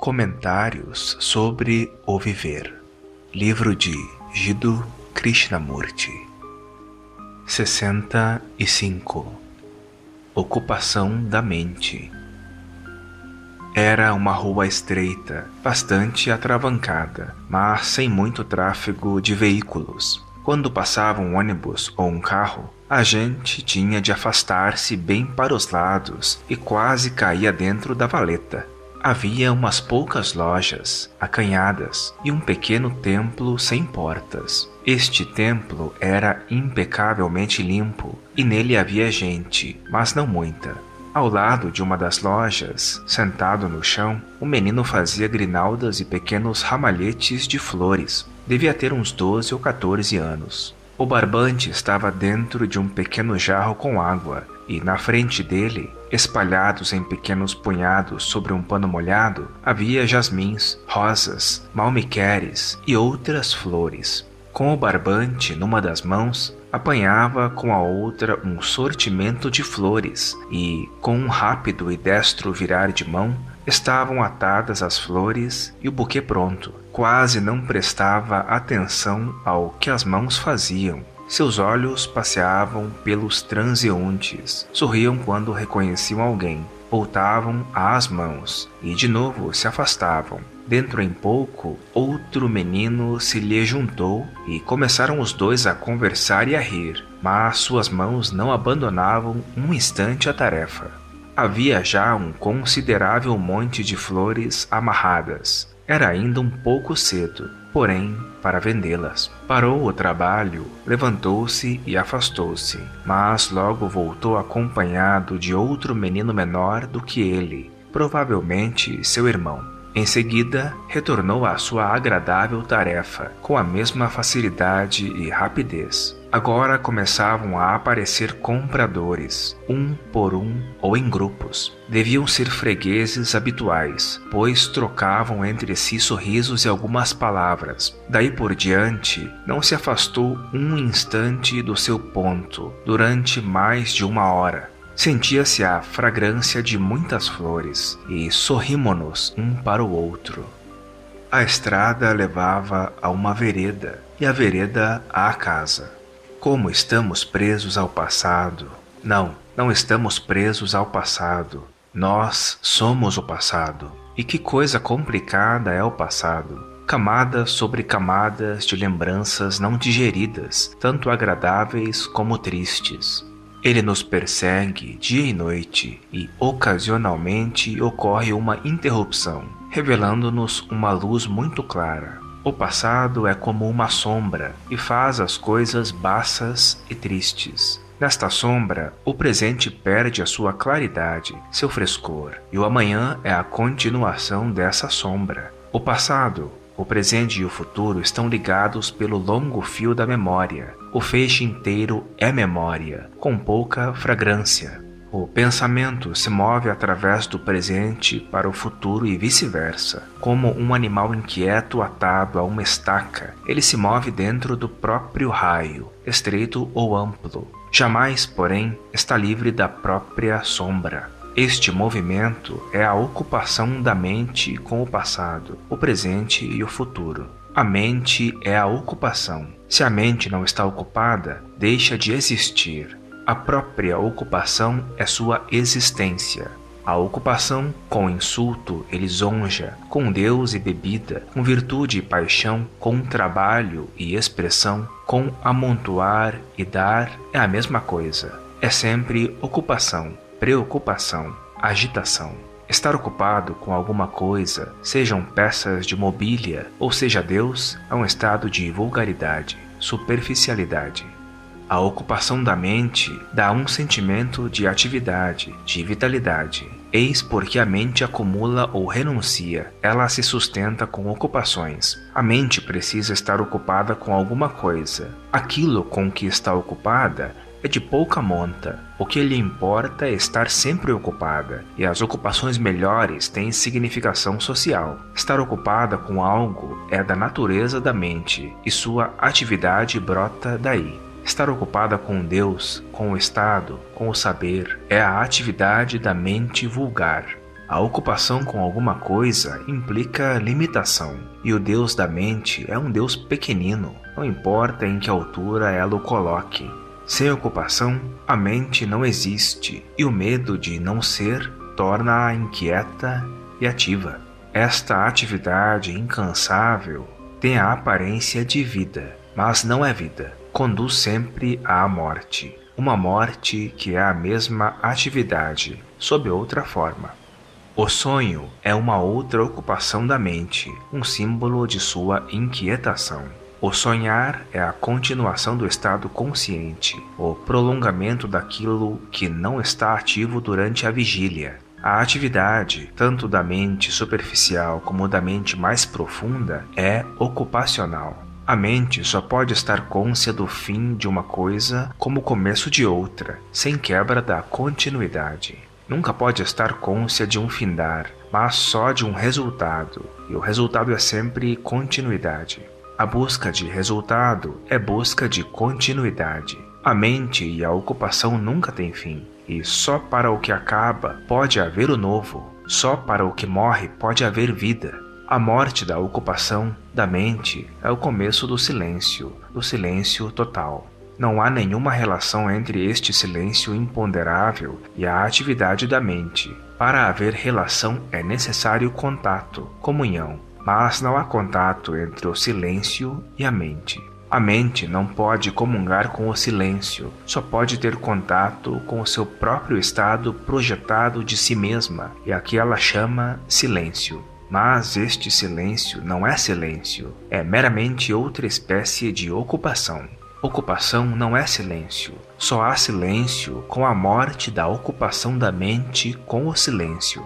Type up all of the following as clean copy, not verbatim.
Comentários sobre o Viver. Livro de Jiddu Krishnamurti. 65. Ocupação da mente. Era uma rua estreita, bastante atravancada, mas sem muito tráfego de veículos. Quando passava um ônibus ou um carro, a gente tinha de afastar-se bem para os lados e quase caía dentro da valeta. Havia umas poucas lojas, acanhadas, e um pequeno templo sem portas. Este templo era impecavelmente limpo, e nele havia gente, mas não muita. Ao lado de uma das lojas, sentado no chão, um menino fazia grinaldas e pequenos ramalhetes de flores. Devia ter uns 12 ou 14 anos. O barbante estava dentro de um pequeno jarro com água, e na frente dele, espalhados em pequenos punhados sobre um pano molhado, havia jasmins, rosas, malmequeres e outras flores. Com o barbante numa das mãos, apanhava com a outra um sortimento de flores e, com um rápido e destro virar de mão, estavam atadas as flores e o buquê pronto. Quase não prestava atenção ao que as mãos faziam. Seus olhos passeavam pelos transeuntes, sorriam quando reconheciam alguém, voltavam às mãos e de novo se afastavam. Dentro em pouco, outro menino se lhe juntou e começaram os dois a conversar e a rir, mas suas mãos não abandonavam um instante a tarefa. Havia já um considerável monte de flores amarradas. Era ainda um pouco cedo, porém, para vendê-las. Parou o trabalho, levantou-se e afastou-se, mas logo voltou acompanhado de outro menino menor do que ele, provavelmente seu irmão. Em seguida, retornou à sua agradável tarefa, com a mesma facilidade e rapidez. Agora começavam a aparecer compradores, um por um ou em grupos. Deviam ser fregueses habituais, pois trocavam entre si sorrisos e algumas palavras. Daí por diante, não se afastou um instante do seu ponto, durante mais de uma hora. Sentia-se a fragrância de muitas flores e sorrímonos um para o outro. A estrada levava a uma vereda e a vereda à casa. Como estamos presos ao passado? Não estamos presos ao passado. Nós somos o passado. E que coisa complicada é o passado. Camadas sobre camadas de lembranças não digeridas, tanto agradáveis como tristes. Ele nos persegue dia e noite e, ocasionalmente, ocorre uma interrupção, revelando-nos uma luz muito clara. O passado é como uma sombra e faz as coisas baças e tristes. Nesta sombra, o presente perde a sua claridade, seu frescor, e o amanhã é a continuação dessa sombra. O passado, o presente e o futuro estão ligados pelo longo fio da memória. O feixe inteiro é memória, com pouca fragrância. O pensamento se move através do presente para o futuro e vice-versa. Como um animal inquieto atado a uma estaca, ele se move dentro do próprio raio, estreito ou amplo. Jamais, porém, está livre da própria sombra. Este movimento é a ocupação da mente com o passado, o presente e o futuro. A mente é a ocupação. Se a mente não está ocupada, deixa de existir. A própria ocupação é sua existência. A ocupação com insulto e lisonja, com Deus e bebida, com virtude e paixão, com trabalho e expressão, com amontoar e dar, é a mesma coisa. É sempre ocupação, preocupação, agitação. Estar ocupado com alguma coisa, sejam peças de mobília ou seja Deus, é um estado de vulgaridade, superficialidade. A ocupação da mente dá um sentimento de atividade, de vitalidade. Eis porque a mente acumula ou renuncia, ela se sustenta com ocupações. A mente precisa estar ocupada com alguma coisa. Aquilo com que está ocupada é de pouca monta. O que lhe importa é estar sempre ocupada, e as ocupações melhores têm significação social. Estar ocupada com algo é da natureza da mente, e sua atividade brota daí. Estar ocupada com Deus, com o Estado, com o saber, é a atividade da mente vulgar. A ocupação com alguma coisa implica limitação, e o Deus da mente é um Deus pequenino, não importa em que altura ela o coloque. Sem ocupação, a mente não existe, e o medo de não ser torna-a inquieta e ativa. Esta atividade incansável tem a aparência de vida, mas não é vida. Conduz sempre à morte. Uma morte que é a mesma atividade, sob outra forma. O sonho é uma outra ocupação da mente, um símbolo de sua inquietação. O sonhar é a continuação do estado consciente, o prolongamento daquilo que não está ativo durante a vigília. A atividade, tanto da mente superficial como da mente mais profunda, é ocupacional. A mente só pode estar cônscia do fim de uma coisa como o começo de outra, sem quebra da continuidade. Nunca pode estar cônscia de um findar, mas só de um resultado, e o resultado é sempre continuidade. A busca de resultado é busca de continuidade. A mente e a ocupação nunca têm fim, e só para o que acaba pode haver o novo, só para o que morre pode haver vida. A morte da ocupação da mente é o começo do silêncio total. Não há nenhuma relação entre este silêncio imponderável e a atividade da mente. Para haver relação é necessário contato, comunhão, mas não há contato entre o silêncio e a mente. A mente não pode comungar com o silêncio, só pode ter contato com o seu próprio estado projetado de si mesma, e aqui ela chama silêncio. Mas este silêncio não é silêncio, é meramente outra espécie de ocupação. Ocupação não é silêncio, só há silêncio com a morte da ocupação da mente com o silêncio.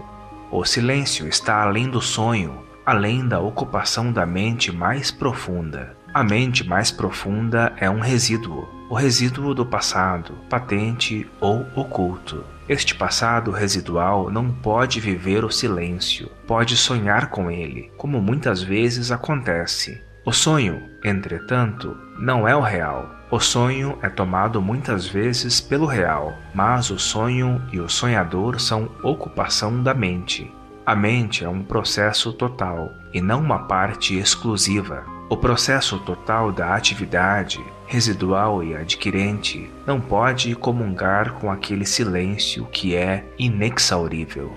O silêncio está além do sonho, além da ocupação da mente mais profunda. A mente mais profunda é um resíduo, o resíduo do passado, patente ou oculto. Este passado residual não pode viver o silêncio, pode sonhar com ele, como muitas vezes acontece. O sonho, entretanto, não é o real. O sonho é tomado muitas vezes pelo real, mas o sonho e o sonhador são ocupação da mente. A mente é um processo total e não uma parte exclusiva. O processo total da atividade, residual e adquirente, não pode comungar com aquele silêncio que é inexaurível.